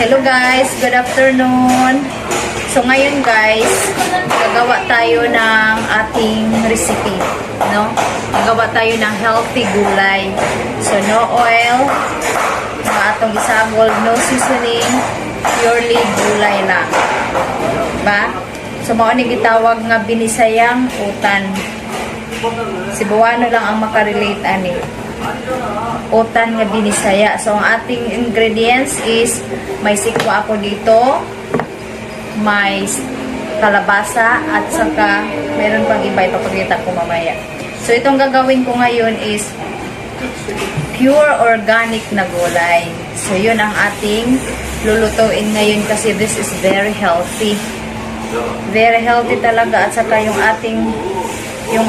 Hello guys, good afternoon. So ngayon guys, gagawa tayo ng ating recipe, no? Gagawa tayo ng healthy gulay. So no oil, mga atong isagol, no seasoning, purely gulay lang. Ba? So mao ni gitawag nga binisayang utan. Cebuano lang ang makarelate ani. Utan nga binisaya. So ang ating ingredients is may sikwa ako dito, may kalabasa, at saka meron pang iba, ipapakita ko mamaya. So itong gagawin ko ngayon is pure organic na gulay. So yun ang ating lulutuin ngayon kasi this is very healthy. Very healthy talaga, at saka yung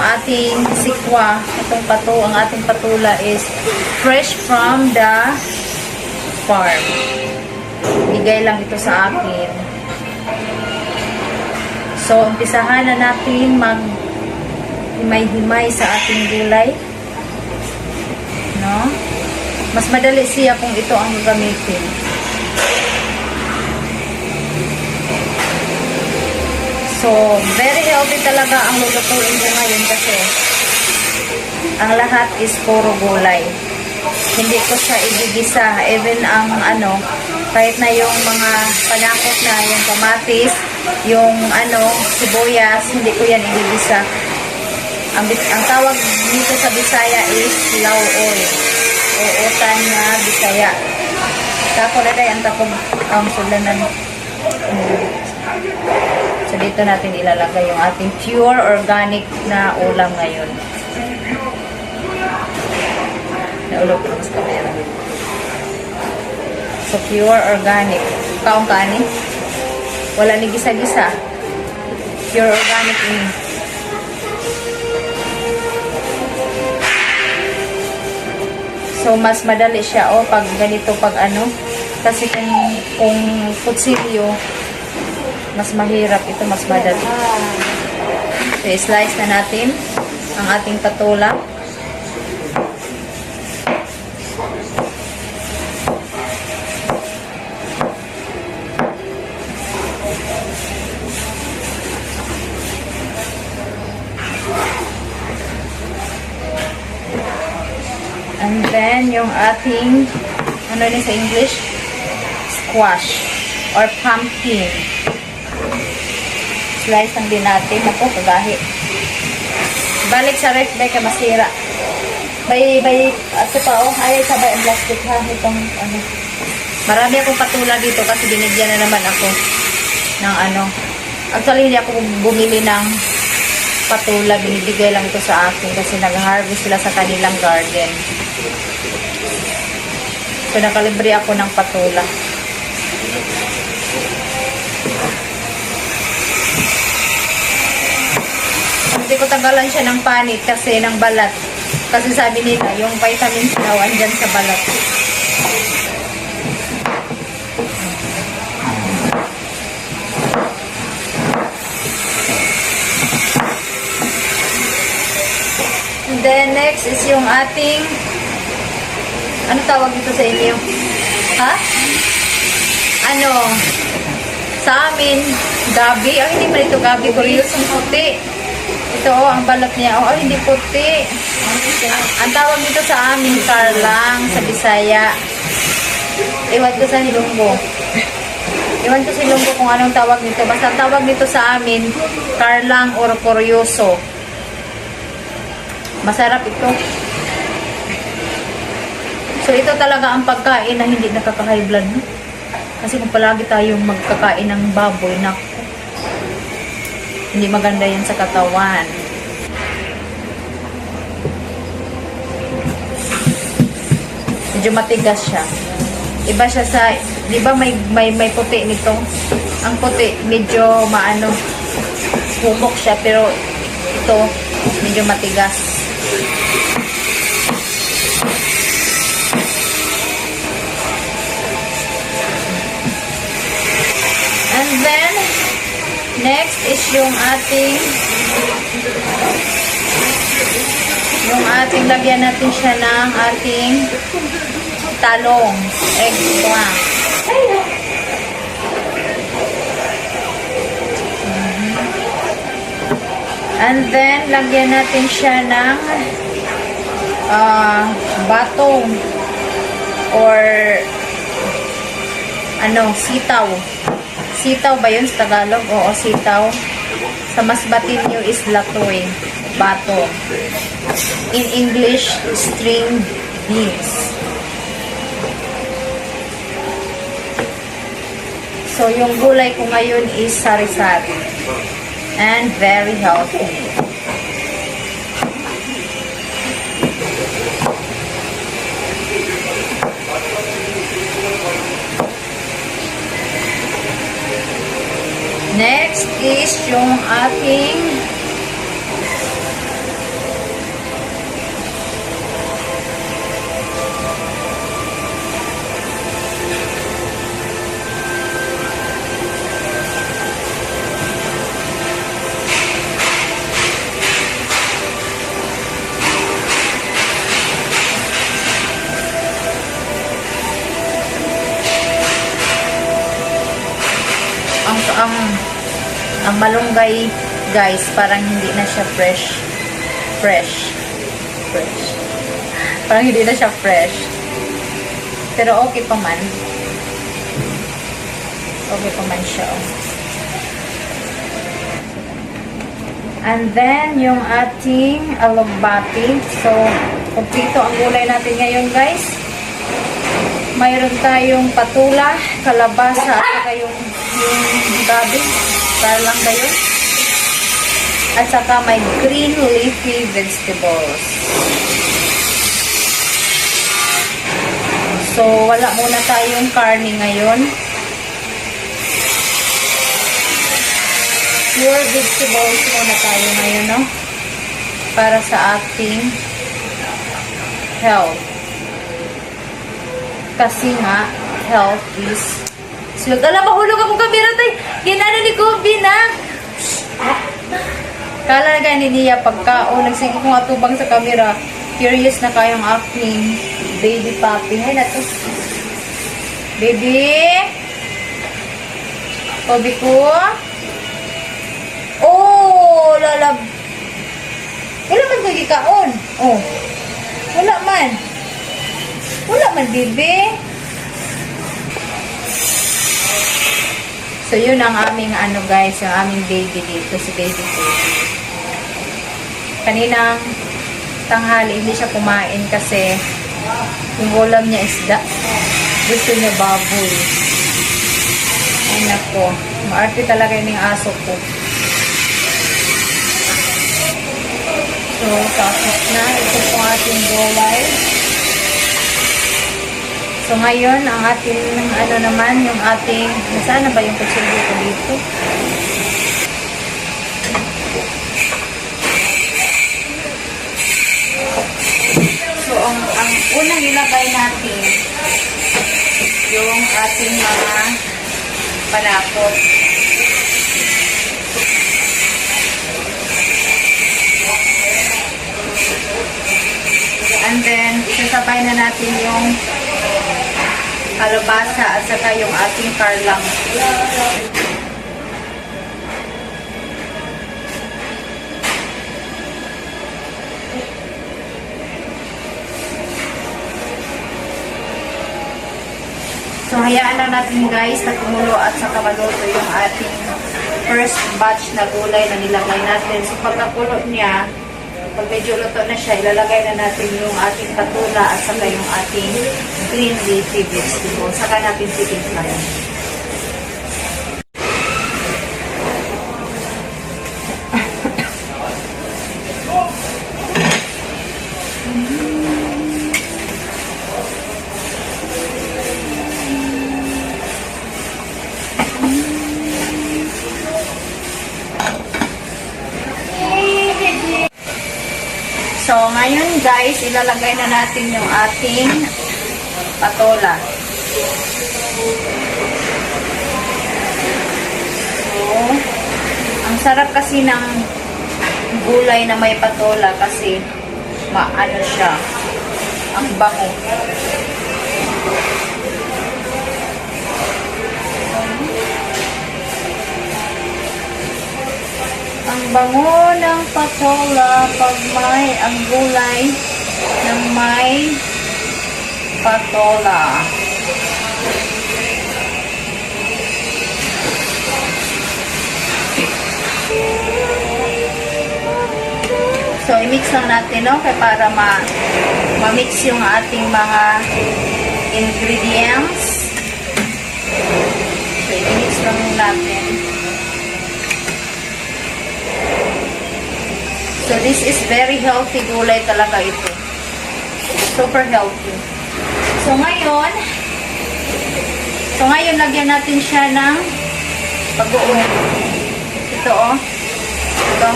ating sikwa, ang ating patula is fresh from the farm. Bigay lang ito sa akin. So, umpisahan na natin mag-himay-himay sa ating gulay. No? Mas madali siya kung ito ang gagamitin. So, very healthy talaga ang lulutuin ko ngayon kasi ang lahat is puro gulay. Hindi ko siya igigisa. Even ang kahit na yung mga panakot na yung kamatis, yung sibuyas, hindi ko yan igigisa. Ang tawag dito sa Bisaya is lauoy o utan na Bisaya. Tako na day ang takong sulanan. So, dito natin ilalagay yung ating pure organic na ulam ngayon. Naulog ko mas kamera. So, pure organic. Kaong kaani? Wala ni gisa-gisa. Pure organic ini. So, mas madali siya pag ganito, kasi kung kutsilyo, mas mahirap ito, mas madali. So, slice na natin ang ating patula. And then, yung ating, sa English? Squash or pumpkin. Slice lang din natin. Ako, kagahi. Balik sa ref, bay ka masira. Ito pa, ayaw sabay ang plastic ha. Itong, Marami akong patula dito kasi binigyan na naman ako ng Actually, hindi ako bumili ng patula. Binibigay lang ito sa akin kasi nag-harvest sila sa kanilang garden. So, nakalibre ako ng patula. Hindi ko tagalan siya ng panit kasi ng balat. Kasi sabi nila, yung vitamins daw andyan sa balat. And then next is yung ating, ano tawag dito sa inyo? Ha? Sa amin, gabi. Hindi pa ito gabi. Curious ang puti. Ito, ang balat niya. Hindi puti. Ang tawag dito sa amin, karlang, sa Bisaya. Iwan ko sa Hilonggo. Iwan ko sa Hilonggo kung anong tawag nito. Basta ang tawag dito sa amin, karlang or kuryoso. Masarap ito. So, ito talaga ang pagkain na hindi nakaka-high blood. No? Kasi kung palagi tayong magkakain ng baboy, hindi maganda yan sa katawan. Medyo matigas siya. Iba siya sa, di ba may puti nito? Ang puti, medyo humok siya, pero ito, medyo matigas. And then, next is yung ating lagyan natin siya ng ating talong, eggplant. And then, lagyan natin siya ng batong or sitaw. Sitaw ba yun sa Tagalog? Oo, sitaw. Sa Masbateño is latoy. Bato. In English, string beans. So, yung gulay ko ngayon is sari-sari. And very healthy. Next is yung ating ang malunggay, guys, parang hindi na siya fresh. Parang hindi na siya fresh. Pero okay pa man. Okay pa man siya. Oh. And then, yung ating alugbati. So, kumpleto ang gulay natin ngayon, guys. Mayroon tayong patula, kalabasa, at saka yung gabi. Para lang ba yun? At saka may green leafy vegetables. So, wala muna tayong karne ngayon. Pure vegetables muna tayo ngayon, no? Para sa ating health. Kasi nga, health is so, alam, mahulog akong kamera tayo. Ginano ni Kobe na. Kala na gani niya pagkaon. Nagsige ko nga tubang sa kamera. Curious na kayong aking baby puppy. Hay na to. Baby. Kobe ko. Oh, lalab. Wala man kagi kaon. Oh. Wala man. Wala man, baby. So, yun ang aming guys, yung aming baby dito, si baby ko. Kaninang tanghali, hindi siya kumain kasi yung ulam niya isda. Gusto niya baboy. Ay, nako. Maarte talaga yung aso ko. So, tapos na. Ito po ating gulay. So, ngayon, ang ating, naman, yung ating, nasaan na ba yung kutsilyo ko dito? So, ang unang ilagay natin, yung ating mga panakot. And then, isasabay na natin yung kalabasa at saka yung ating karlang. So, hayaan lang natin guys na kumulo at saka maluto yung ating first batch na gulay na nilagay natin. So, pagkakulo niya, pag medyo luto na siya, ilalagay na natin yung ating patula at saka yung ating green leafy vegetables. Saka natin titimplahan. So, ngayon guys, ilalagay na natin yung ating patola. So, ang sarap kasi ng gulay na may patola kasi maano siya, ang bango. Ang bango ng patola pag may ang gulay ng may patola. So, i-mix lang natin, no? Kaya para ma-mix yung ating mga ingredients. So, i-mix lang natin. So, this is very healthy gulay talaga ito. Super healthy. So, ngayon, lagyan natin siya ng pag-uong. Ito, oh. Ito.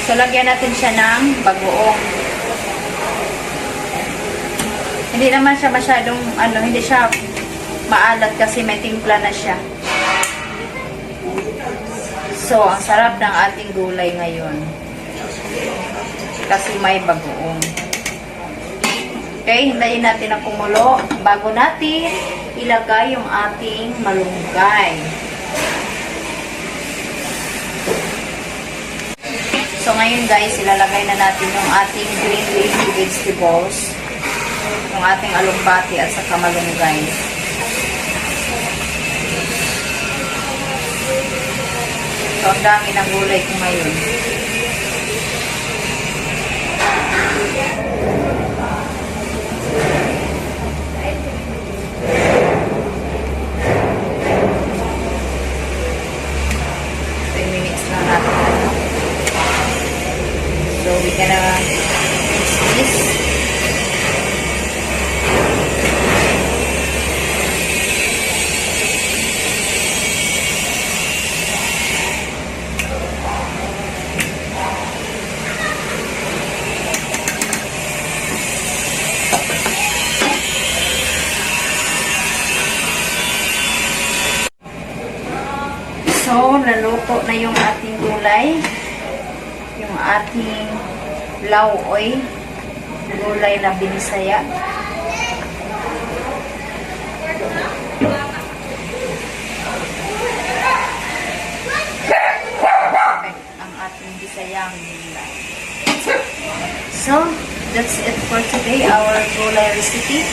So, lagyan natin siya ng bagoong. Hindi naman siya masyadong, hindi siya maalat kasi may timpla na siya. So, ang sarap ng ating gulay ngayon. Kasi may bagoong. Okay, hintayin natin na kumulo bago natin ilagay yung ating malunggay. So, ngayon guys, ilalagay na natin yung ating green leafy vegetables, yung ating alugbati at saka malunggay. So, ang dami ng gulay ko ngayon. So, i-mix lang natin. So, we gonna mix this. So, naluto na yung ating gulay. Yung ating lauoy, gulay na binisaya. Ang ating bisayang gulay. So, that's it for today, our gulay recipe.